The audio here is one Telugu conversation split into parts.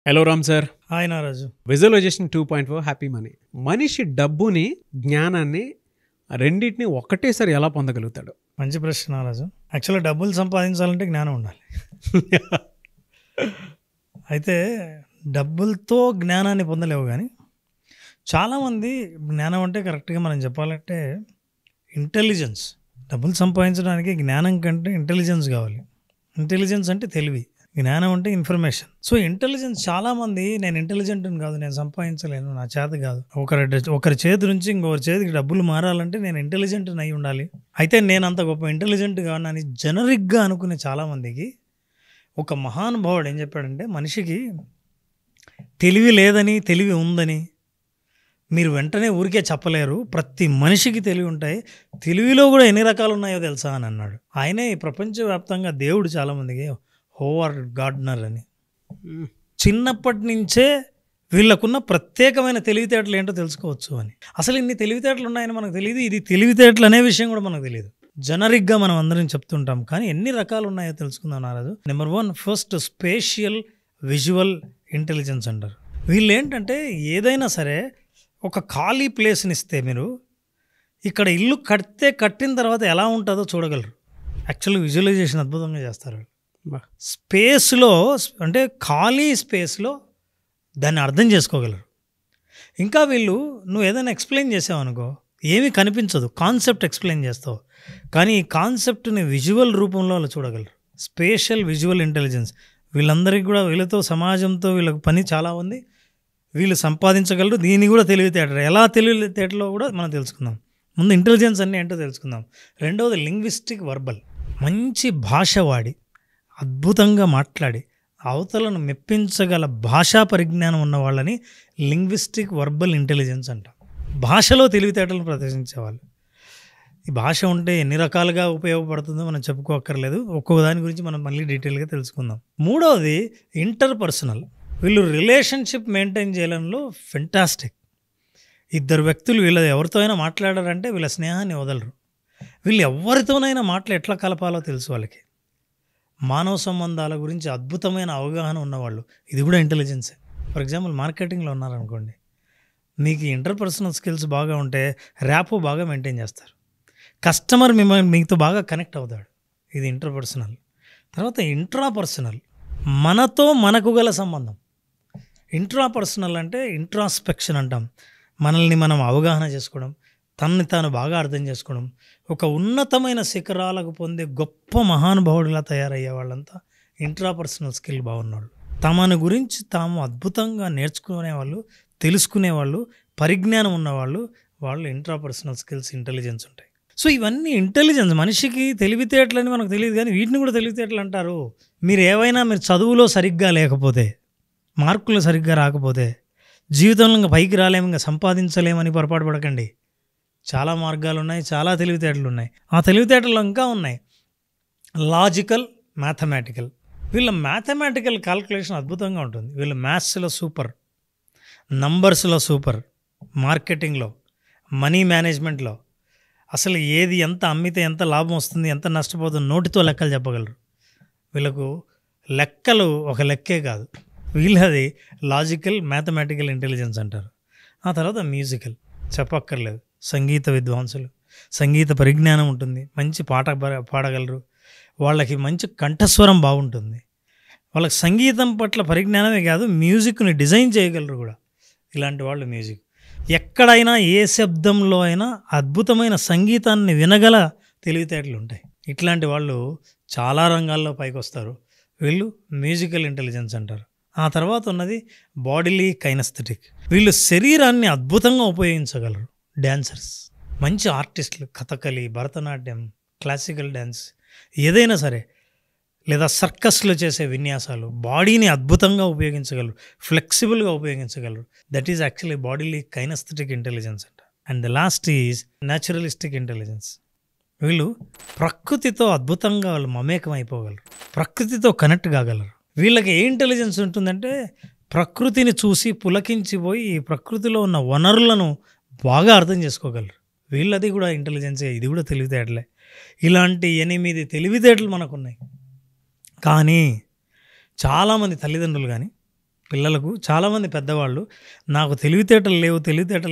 Hello Ram sir. హాయ్ నారాజు. Visualization 2.4 happy money. మనిషి డబ్బుని, జ్ఞానాన్ని రెండింటిని ఒక్కటేసారి ఎలా పొందగలుగుతాడు? మంచి ప్రశ్న నారాజు. యాక్చువల్గా డబ్బులు సంపాదించాలంటే జ్ఞానం ఉండాలి. అయితే డబ్బులతో జ్ఞానాన్ని పొందలేవు, కానీ చాలామంది జ్ఞానం అంటే కరెక్ట్గా మనం చెప్పాలంటే ఇంటెలిజెన్స్. డబ్బులు సంపాదించడానికి జ్ఞానం కంటే ఇంటెలిజెన్స్ కావాలి. ఇంటెలిజెన్స్ అంటే తెలివి, జ్ఞానం అంటే ఇన్ఫర్మేషన్. సో ఇంటెలిజెన్స్, చాలామంది నేను ఇంటెలిజెంట్ కాదు, నేను సంపాదించలేను, నా చేత కాదు, ఒకరి చేతి నుంచి ఇంకొకరి చేతికి డబ్బులు మారాలంటే నేను ఇంటెలిజెంట్ అయి ఉండాలి, అయితే నేను అంత గొప్ప ఇంటెలిజెంట్ కానని జనరిక్గా అనుకునే చాలామందికి ఒక మహానుభావుడు ఏం చెప్పాడంటే, మనిషికి తెలివి లేదని తెలివి ఉందని మీరు వెంటనే ఊరికే చెప్పలేరు, ప్రతి మనిషికి తెలివి ఉంటాయి, తెలివిలో కూడా ఎన్ని రకాలు ఉన్నాయో తెలుసా అని అన్నాడు. ఆయనే ప్రపంచవ్యాప్తంగా దేవుడు చాలామందికి హోవార్డ్ గార్డ్నర్ అని. చిన్నప్పటి నుంచే వీళ్ళకున్న ప్రత్యేకమైన తెలివితేటలు ఏంటో తెలుసుకోవచ్చు అని. అసలు ఇన్ని తెలివితేటలు ఉన్నాయని మనకు తెలియదు, ఇది తెలివితేటలు అనే విషయం కూడా మనకు తెలియదు. జనరిక్గా మనం అందరం చెప్తుంటాం, కానీ ఎన్ని రకాలు ఉన్నాయో తెలుసుకుందాం నారాజు. Number 1, first spatial visual intelligence అంటారు. వీళ్ళు ఏంటంటే ఏదైనా సరే ఒక ఖాళీ ప్లేస్ని ఇస్తే, మీరు ఇక్కడ ఇల్లు కట్టిన తర్వాత ఎలా ఉంటుందో చూడగలరు. యాక్చువల్లీ విజువలైజేషన్ అద్భుతంగా చేస్తారు. స్పేస్లో అంటే ఖాళీ స్పేస్లో దాన్ని అర్థం చేసుకోగలరు. ఇంకా వీళ్ళు నువ్వు ఏదైనా ఎక్స్ప్లెయిన్ చేసావు అనుకో, ఏమీ కనిపించదు, కాన్సెప్ట్ ఎక్స్ప్లెయిన్ చేస్తావు, కానీ ఈ కాన్సెప్ట్ని విజువల్ రూపంలో వాళ్ళు చూడగలరు. Spatial visual intelligence. వీళ్ళందరికీ కూడా, వీళ్ళతో సమాజంతో వీళ్ళకి పని చాలా ఉంది, వీళ్ళు సంపాదించగలరు. దీన్ని కూడా తెలివితేటలు, ఎలా తెలివితేటలో కూడా మనం తెలుసుకుందాం. ముందు ఇంటెలిజెన్స్ అన్నీ ఏంటో తెలుసుకుందాం. రెండవది లింగ్విస్టిక్ వర్బల్. మంచి భాష వాడి, అద్భుతంగా మాట్లాడి అవతలను మెప్పించగల భాషా పరిజ్ఞానం ఉన్న వాళ్ళని లింగ్విస్టిక్ వర్బల్ ఇంటెలిజెన్స్ అంటాం. భాషలో తెలివితేటలను ప్రదర్శించేవాళ్ళు. ఈ భాష ఉంటే ఎన్ని రకాలుగా ఉపయోగపడుతుందో మనం చెప్పుకోక్కర్లేదు, ఒక్కొక్క దాని గురించి మనం మళ్ళీ డీటెయిల్గా తెలుసుకుందాం. మూడవది ఇంటర్పర్సనల్. వీళ్ళు రిలేషన్షిప్ మెయింటైన్ చేయడంలో ఫెంటాస్టిక్. ఇద్దరు వ్యక్తులు వీళ్ళ ఎవరితో అయినా మాట్లాడారంటే వీళ్ళ స్నేహాన్ని వదలరు. వీళ్ళు ఎవరితోనైనా మాటలు ఎట్లా కలపాలో తెలుసు వాళ్ళకి. మానవ సంబంధాల గురించి అద్భుతమైన అవగాహన ఉన్నవాళ్ళు. ఇది కూడా ఇంటెలిజెన్సే. ఫర్ ఎగ్జాంపుల్ మార్కెటింగ్లో ఉన్నారనుకోండి, మీకు ఇంటర్పర్సనల్ స్కిల్స్ బాగా ఉంటే ర్యాపో బాగా మెయింటైన్ చేస్తారు. కస్టమర్ మీతో బాగా కనెక్ట్ అవుతాడు. ఇది ఇంటర్పర్సనల్. తర్వాత ఇంట్రాపర్సనల్, మనతో మనకు గల సంబంధం. ఇంట్రాపర్సనల్ అంటే ఇంట్రాస్పెక్షన్ అంటాం. మనల్ని మనం అవగాహన చేసుకోవడం, తనని తాను బాగా అర్థం చేసుకోవడం. ఒక ఉన్నతమైన శిఖరాలకు పొందే గొప్ప మహానుభావుడిలా తయారయ్యే వాళ్ళంతా ఇంట్రాపర్సనల్ స్కిల్ బాగున్నవాళ్ళు. తమను గురించి తాము అద్భుతంగా నేర్చుకునేవాళ్ళు, తెలుసుకునేవాళ్ళు, పరిజ్ఞానం ఉన్నవాళ్ళు, వాళ్ళు ఇంట్రాపర్సనల్ స్కిల్స్, ఇంటెలిజెన్స్ ఉంటాయి. సో ఇవన్నీ ఇంటెలిజెన్స్. మనిషికి తెలివితేటలని మనకు తెలియదు, కానీ వీటిని కూడా తెలివితేటలు అంటారు. మీరు చదువులో సరిగ్గా లేకపోతే, మార్కులు సరిగ్గా రాకపోతే జీవితంలో ఇంకా పైకి రాలేము, ఇంకా సంపాదించలేమని పొరపాటు పడకండి. చాలా మార్గాలు ఉన్నాయి, చాలా తెలివితేటలు ఉన్నాయి. ఆ తెలివితేటలు ఇంకా ఉన్నాయి. Logical, mathematical. వీళ్ళ మ్యాథమెటికల్ క్యాల్కులేషన్ అద్భుతంగా ఉంటుంది. వీళ్ళ మ్యాథ్స్లో సూపర్, నంబర్స్లో సూపర్, మార్కెటింగ్లో, మనీ మేనేజ్మెంట్లో అసలు ఏది ఎంత అమ్మితే ఎంత లాభం వస్తుంది, ఎంత నష్టపోతుంది నోటితో లెక్కలు చెప్పగలరు. వీళ్ళకు లెక్కలు ఒక లెక్కే కాదు, వీళ్ళది లాజికల్ మ్యాథమెటికల్ ఇంటెలిజెన్స్ అంటారు. ఆ తర్వాత మ్యూజికల్ చెప్పక్కర్లేదు, సంగీత విద్వాంసులు, సంగీత పరిజ్ఞానం ఉంటుంది, మంచి పాట పాడగలరు, వాళ్ళకి మంచి కంఠస్వరం బాగుంటుంది, వాళ్ళకి సంగీతం పట్ల పరిజ్ఞానమే కాదు, మ్యూజిక్ని డిజైన్ చేయగలరు కూడా. ఇలాంటి వాళ్ళు మ్యూజిక్, ఎక్కడైనా ఏ శబ్దంలో అయినా అద్భుతమైన సంగీతాన్ని వినగల తెలివితేటలు ఉంటాయి. ఇట్లాంటి వాళ్ళు చాలా రంగాల్లో పైకి వస్తారు. వీళ్ళు మ్యూజికల్ ఇంటెలిజెన్స్ అంటారు. ఆ తర్వాత ఉన్నది బాడీలీ కైనస్థెటిక్. వీళ్ళు శరీరాన్ని అద్భుతంగా ఉపయోగించగలరు. డ్యాన్సర్స్, మంచి ఆర్టిస్టులు, కథకళి, భరతనాట్యం, క్లాసికల్ డ్యాన్స్, ఏదైనా సరే, లేదా సర్కస్లో చేసే విన్యాసాలు, బాడీని అద్భుతంగా ఉపయోగించగలరు, ఫ్లెక్సిబుల్గా ఉపయోగించగలరు. That is actually bodily kinesthetic intelligence అంట. And the last is naturalistic intelligence. వీళ్ళు ప్రకృతితో అద్భుతంగా వాళ్ళు మమేకం అయిపోగలరు, ప్రకృతితో కనెక్ట్ కాగలరు. వీళ్ళకి ఏ ఇంటెలిజెన్స్ ఉంటుందంటే, ప్రకృతిని చూసి పులకించిపోయి ఈ ప్రకృతిలో ఉన్న వనరులను బాగా అర్థం చేసుకోగలరు. వీళ్ళది కూడా ఇంటెలిజెన్సే, ఇది కూడా తెలివితేటలే. ఇలాంటి 8 తెలివితేటలు మనకున్నాయి. కానీ చాలామంది తల్లిదండ్రులు కానీ పిల్లలకు చాలామంది పెద్దవాళ్ళు నాకు తెలివితేటలు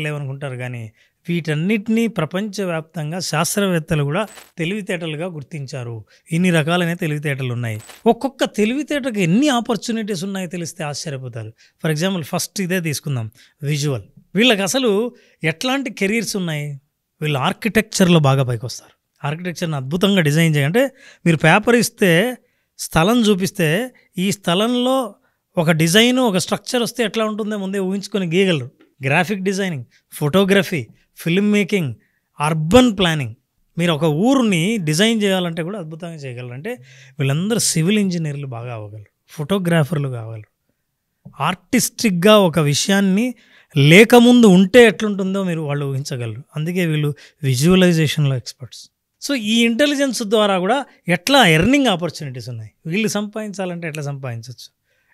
లేవు అనుకుంటారు, కానీ వీటన్నిటినీ ప్రపంచవ్యాప్తంగా శాస్త్రవేత్తలు కూడా తెలివితేటలుగా గుర్తించారు. ఇన్ని రకాలైన తెలివితేటలు ఉన్నాయి. ఒక్కొక్క తెలివితేటకు ఎన్ని ఆపర్చునిటీస్ ఉన్నాయో తెలిస్తే ఆశ్చర్యపోతారు. ఫర్ ఎగ్జాంపుల్ ఫస్ట్ ఇదే తీసుకుందాం, విజువల్. వీళ్ళకి అసలు ఎట్లాంటి కెరీర్స్ ఉన్నాయి? వీళ్ళు ఆర్కిటెక్చర్లో బాగా పైకి వస్తారు. ఆర్కిటెక్చర్ని అద్భుతంగా డిజైన్ చేయంటే మీరు పేపర్ ఇస్తే, స్థలం చూపిస్తే, ఈ స్థలంలో ఒక డిజైను, ఒక స్ట్రక్చర్ వస్తే ఎట్లా ఉంటుందో ముందే ఊహించుకొని గీయగలరు. Graphic designing, photography, film making, urban planning. మీరు ఒక ఊరిని డిజైన్ చేయాలంటే కూడా అద్భుతంగా చేయగలరు. అంటే వీళ్ళందరూ సివిల్ ఇంజనీర్లు బాగా అవ్వగలరు, ఫోటోగ్రాఫర్లు కాగలరు. ఆర్టిస్టిక్గా ఒక విషయాన్ని లేకముందు ఉంటే ఎట్లుంటుందో వాళ్ళు ఊహించగలరు. అందుకే వీళ్ళు విజువలైజేషన్లో ఎక్స్పర్ట్స్. సో ఈ ఇంటెలిజెన్స్ ద్వారా కూడా ఎట్లా ఎర్నింగ్ ఆపర్చునిటీస్ ఉన్నాయి. వీళ్ళు సంపాదించాలంటే ఎట్లా సంపాదించవచ్చు?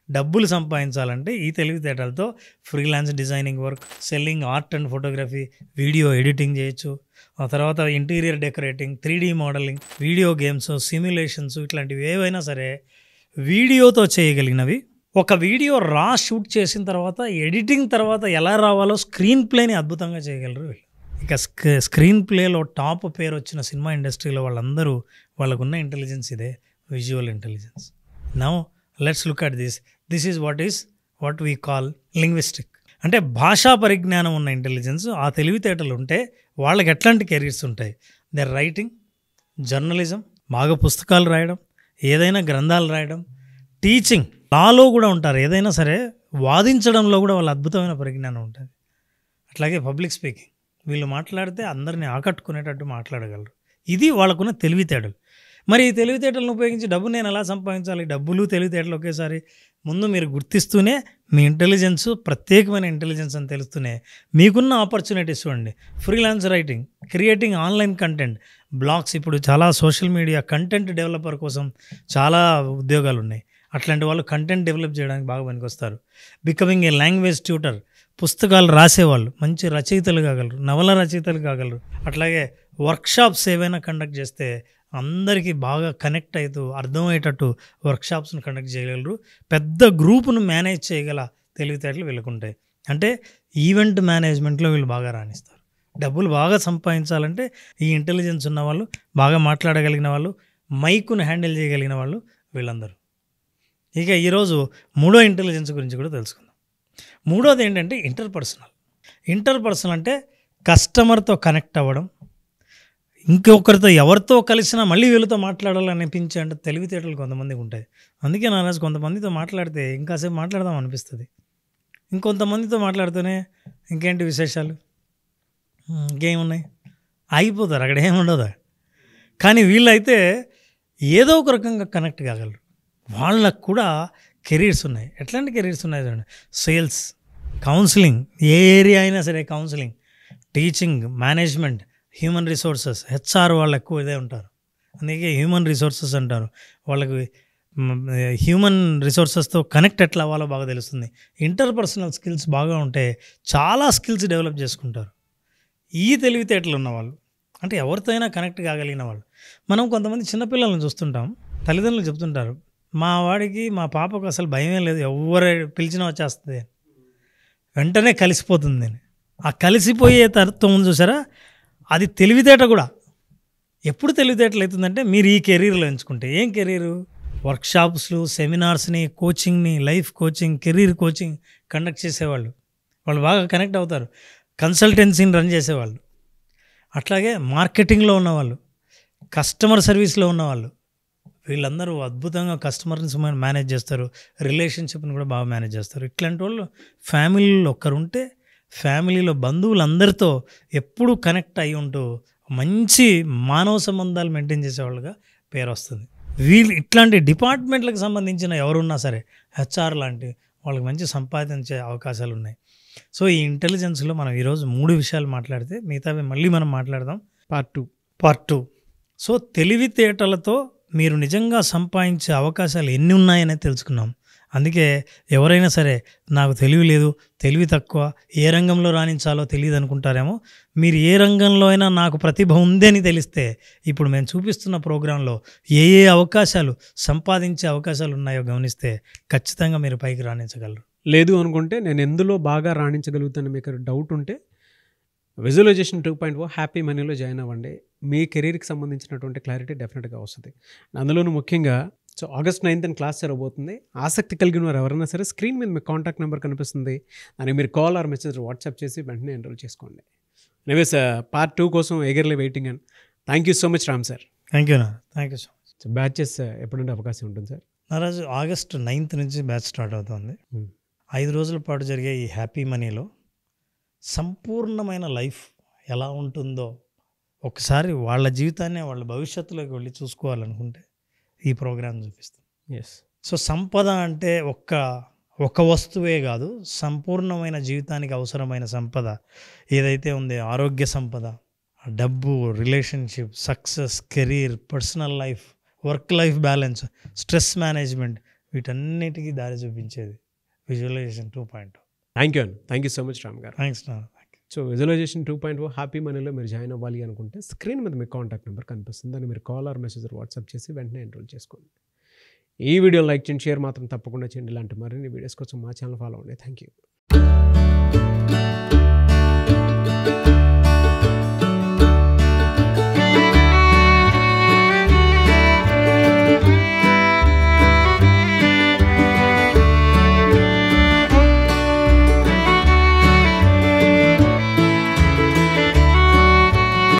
డబ్బులు సంపాదించాలంటే ఈ తెలివితేటలతో freelance designing work, selling art and photography, video editing చేయొచ్చు. ఆ తర్వాత interior decorating, 3D modelling, video games, simulations, ఇట్లాంటివి ఏవైనా సరే వీడియోతో చేయగలిగినవి. ఒక వీడియో షూట్ చేసిన తర్వాత ఎడిటింగ్ తర్వాత ఎలా రావాలో స్క్రీన్ ప్లేని అద్భుతంగా చేయగలరు వీళ్ళు. ఇక స్క్రీన్ ప్లేలో టాప్ పేరు వచ్చిన సినిమా ఇండస్ట్రీలో వాళ్ళందరూ వాళ్ళకున్న ఇంటెలిజెన్స్ ఇదే, visual intelligence. Now let's look at this is what we call linguistic. అంటే భాషా పరిజ్ఞానం ఉన్న ఇంటెలిజెన్స్, ఆ తెలివితేటలు ఉంటే వాళ్ళకి ఎట్లాంటి కెరీర్స్ ఉంటాయి? దే రైటింగ్, జర్నలిజం, బాగా పుస్తకాలు రాయడం, ఏదైనా గ్రంథాలు రాయడం, టీచింగ్, లాలో కూడా ఉంటారు. ఏదైనా సరే వాదించడంలో కూడా వాళ్ళ అద్భుతమైన పరిజ్ఞానం ఉంటుంది. అట్లాగే పబ్లిక్ స్పీకింగ్, వీళ్ళు మాట్లాడితే అందరినీ ఆకట్టుకునేటట్టు మాట్లాడగలరు. ఇది వాళ్ళకున్న తెలివితేటలు. మరి ఈ తెలివితేటలను ఉపయోగించి డబ్బు నేను ఎలా సంపాదించాలి? డబ్బులు తెలివితేటలు ఒకేసారి ముందు మీరు గుర్తిస్తూనే మీ ఇంటెలిజెన్స్ ప్రత్యేకమైన ఇంటెలిజెన్స్ అని తెలుస్తూనే మీకున్న ఆపర్చునిటీస్ చూడండి. Freelance writing, creating online content, blogs. ఇప్పుడు చాలా సోషల్ మీడియా కంటెంట్ డెవలపర్ కోసం చాలా ఉద్యోగాలు ఉన్నాయి. అట్లాంటి వాళ్ళు కంటెంట్ డెవలప్ చేయడానికి బాగా పనికొస్తారు. బికమింగ్ ఏ లాంగ్వేజ్ ట్యూటర్, పుస్తకాలు రాసేవాళ్ళు మంచి రచయితలు కాగలరు, నవల రచయితలు కాగలరు. అట్లాగే వర్క్షాప్స్ ఏవైనా కండక్ట్ చేస్తే అందరికీ బాగా కనెక్ట్ అవుతూ అర్థమయ్యేటట్టు వర్క్షాప్స్ని కండక్ట్ చేయగలరు. పెద్ద గ్రూపును మేనేజ్ చేయగల తెలివితేటలు వీళ్ళకుంటాయి. అంటే ఈవెంట్ మేనేజ్మెంట్లో వీళ్ళు బాగా రాణిస్తారు. డబ్బులు బాగా సంపాదించాలంటే ఈ ఇంటెలిజెన్స్ ఉన్న వాళ్ళు, బాగా మాట్లాడగలిగిన వాళ్ళు, మైకును హ్యాండిల్ చేయగలిగిన వాళ్ళు వీళ్ళందరూ. ఇక ఈరోజు మూడో ఇంటెలిజెన్స్ గురించి కూడా తెలుసుకుందాం. మూడోది ఏంటంటే ఇంటర్పర్సనల్ అంటే కస్టమర్తో కనెక్ట్ అవ్వడం, ఇంకొకరితో ఎవరితో కలిసినా మళ్ళీ వీళ్ళతో మాట్లాడాలని అనిపించే అంటే తెలివితేటలు కొంతమందికి ఉంటాయి. అందుకే నా రాజు కొంతమందితో మాట్లాడితే ఇంకాసేపు మాట్లాడదాం అనిపిస్తుంది. ఇంకొంతమందితో మాట్లాడుతూనే ఇంకేంటి విశేషాలు, ఇంకేమున్నాయి, ఆగిపోతారు, అక్కడ ఏముండదు. కానీ వీళ్ళైతే ఏదో ఒక రకంగా కనెక్ట్ కాగలరు. వాళ్ళకు కూడా కెరీర్స్ ఉన్నాయి. ఎట్లాంటి కెరీర్స్ ఉన్నాయి చూడండి. సేల్స్, కౌన్సిలింగ్, ఏ ఏరియా అయినా సరే counselling, teaching, management, human resources, HR వాళ్ళు ఎక్కువ ఇదే ఉంటారు. అందుకే హ్యూమన్ రిసోర్సెస్ అంటారు. వాళ్ళకి హ్యూమన్ రిసోర్సెస్తో కనెక్ట్ ఎట్లా అవ్వాలో బాగా తెలుస్తుంది. ఇంటర్పర్సనల్ స్కిల్స్ బాగా ఉంటే చాలా స్కిల్స్ డెవలప్ చేసుకుంటారు. ఈ తెలివితేటలు ఉన్నవాళ్ళు అంటే ఎవరితో అయినా కనెక్ట్ కాగలిగిన వాళ్ళు. మనం కొంతమంది చిన్నపిల్లలను చూస్తుంటాం, తల్లిదండ్రులు చెప్తుంటారు, మా వాడికి మా పాపకు అసలు భయమే లేదు, ఎవరు పిలిచినా వచ్చేస్తుంది, వెంటనే కలిసిపోతుంది అని. ఆ కలిసిపోయే తత్వం చూసారా, అది తెలివితేట కూడా. ఎప్పుడు తెలివితేటలు అవుతుందంటే మీరు ఈ కెరీర్లో ఎంచుకుంటే. ఏం కెరీరు? వర్క్షాప్స్లు, సెమినార్స్ని, కోచింగ్ని, life coaching, career coaching conduct చేసేవాళ్ళు, వాళ్ళు బాగా కనెక్ట్ అవుతారు. కన్సల్టెన్సీని రన్ చేసేవాళ్ళు, అట్లాగే మార్కెటింగ్లో ఉన్నవాళ్ళు, కస్టమర్ సర్వీస్లో ఉన్నవాళ్ళు, వీళ్ళందరూ అద్భుతంగా కస్టమర్ని మేనేజ్ చేస్తారు, రిలేషన్షిప్ని కూడా బాగా మేనేజ్ చేస్తారు. ఇట్లాంటి వాళ్ళు ఫ్యామిలీలో ఒక్కరుంటే ఫ్యామిలీలో బంధువులందరితో ఎప్పుడూ కనెక్ట్ అయి ఉంటూ మంచి మానవ సంబంధాలు మెయింటైన్ చేసేవాళ్ళుగా పేరు వస్తుంది. వీళ్ళు ఇట్లాంటి డిపార్ట్మెంట్లకు సంబంధించిన ఎవరున్నా సరే, హెచ్ఆర్ లాంటి వాళ్ళకి మంచి సంపాదించే అవకాశాలు ఉన్నాయి. సో ఈ ఇంటెలిజెన్స్లో మనం ఈరోజు 3 విషయాలు మాట్లాడితే మిగతావి మళ్ళీ మనం మాట్లాడదాం పార్ట్ 2. సో తెలివితేటలతో మీరు నిజంగా సంపాదించే అవకాశాలు ఎన్ని ఉన్నాయనే తెలుసుకున్నాం. అందుకే ఎవరైనా సరే నాకు తెలివి లేదు, తెలివి తక్కువ, ఏ రంగంలో రాణించాలో తెలియదు అనుకుంటారేమో. మీరు ఏ రంగంలో అయినా నాకు ప్రతిభ ఉందని తెలిస్తే ఇప్పుడు మేము చూపిస్తున్న ప్రోగ్రాంలో ఏ అవకాశాలు, సంపాదించే అవకాశాలు ఉన్నాయో గమనిస్తే ఖచ్చితంగా మీరు పైకి రాణించగలరు. లేదు అనుకుంటే నేను ఎందులో బాగా రాణించగలుగుతాను మీకు డౌట్ ఉంటే విజువలైజేషన్ 2.0 హ్యాపీ మనీలో జాయిన్ అవ్వండి. మీ కెరీర్కి సంబంధించినటువంటి క్లారిటీ డెఫినెట్గా వస్తుంది. అందులోనూ ముఖ్యంగా ఆగస్ట్ 9th క్లాస్ జరగబోతుంది. ఆసక్తి కలిగిన వారు ఎవరైనా సరే స్క్రీన్ మీద మీకు కాంటాక్ట్ నెంబర్ కనిపిస్తుంది, అని మీరు కాల్ ఆర్ మెసేజ్ వాట్సాప్ చేసి వెంటనే ఎన్రోల్ చేసుకోండి. ఎనీవేస్ పార్ట్ 2 కోసం eagerly waiting and thank you so much Ram sir. Thank you thank you so much. Batches ఎప్పుడుండే అవకాశం ఉంటుంది సార్? నారాజు ఆగస్ట్ 9th నుంచి బ్యాచ్ స్టార్ట్ అవుతుంది. 5 రోజుల పాటు జరిగే ఈ హ్యాపీ మనీలో సంపూర్ణమైన లైఫ్ ఎలా ఉంటుందో ఒకసారి వాళ్ళ జీవితాన్ని వాళ్ళ భవిష్యత్తులోకి వెళ్ళి చూసుకోవాలనుకుంటే ఈ ప్రోగ్రాం చూపిస్తుంది. ఎస్. సో సంపద అంటే ఒక వస్తువే కాదు, సంపూర్ణమైన జీవితానికి అవసరమైన సంపద ఏదైతే ఉందో, ఆరోగ్య సంపద, డబ్బు, relationship, success, career, personal life, work life balance, stress management, వీటన్నిటికీ దారి చూపించేది విజువలైజేషన్ 2.0. థ్యాంక్ యూ అండి. Thank you so much Ram గారు. థ్యాంక్స్. సో విజువలైజేషన్ 2.0 హ్యాపీ మనీలో మీరు జాయిన్ అవ్వాలి అనుకుంటే స్క్రీన్ మీద మీకు కాంటాక్ట్ నెంబర్ కనిపిస్తుంది, దాన్ని మీరు కాల్ ఆర్ మెసేజ్ వాట్సాప్ చేసి వెంటనే ఎన్రోల్ చేసుకోండి. ఈ వీడియో లైక్ చేయండి, షేర్ మాత్రం తప్పకుండా చేయండి. ఇలాంటి మరిన్ని వీడియోస్ కోసం మా ఛానల్ ఫాలో అవ్వండి. Thank you.